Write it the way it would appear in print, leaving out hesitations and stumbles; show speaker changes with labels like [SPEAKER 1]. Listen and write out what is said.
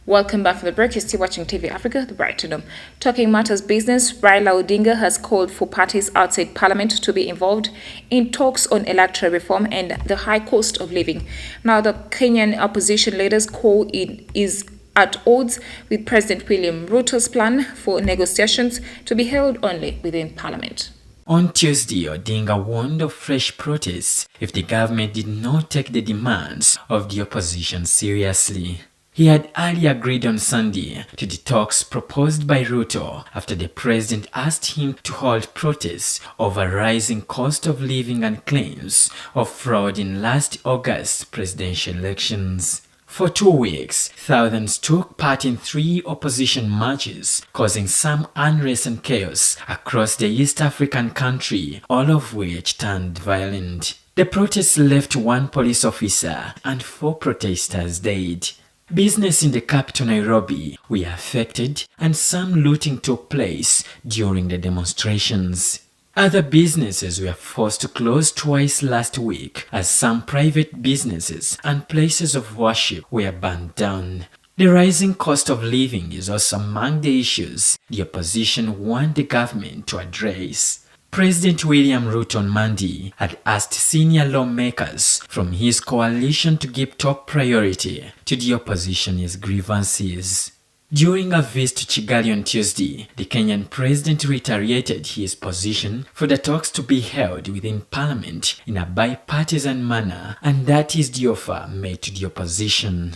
[SPEAKER 1] Welcome back from the break. You're still watching TV Africa, the Bright Kingdom. Talking matters business, Raila Odinga has called for parties outside Parliament to be involved in talks on electoral reform and the high cost of living. Now, the Kenyan opposition leader's call is at odds with President William Ruto's plan for negotiations to be held only within Parliament.
[SPEAKER 2] On Tuesday, Odinga warned of fresh protests if the government did not take the demands of the opposition seriously. He had earlier agreed on Sunday to the talks proposed by Ruto after the president asked him to halt protests over rising cost of living and claims of fraud in last August's presidential elections. For 2 weeks, thousands took part in 3 opposition marches, causing some unrest and chaos across the East African country, all of which turned violent. The protests left 1 police officer and 4 protesters dead. Business in the capital Nairobi were affected and some looting took place during the demonstrations. Other businesses were forced to close twice last week as some private businesses and places of worship were burned down. The rising cost of living is also among the issues the opposition want the government to address. President William Ruto on Monday had asked senior lawmakers from his coalition to give top priority to the opposition's grievances. During a visit to Kigali on Tuesday, the Kenyan president reiterated his position for the talks to be held within Parliament in a bipartisan manner, and that is the offer made to the opposition.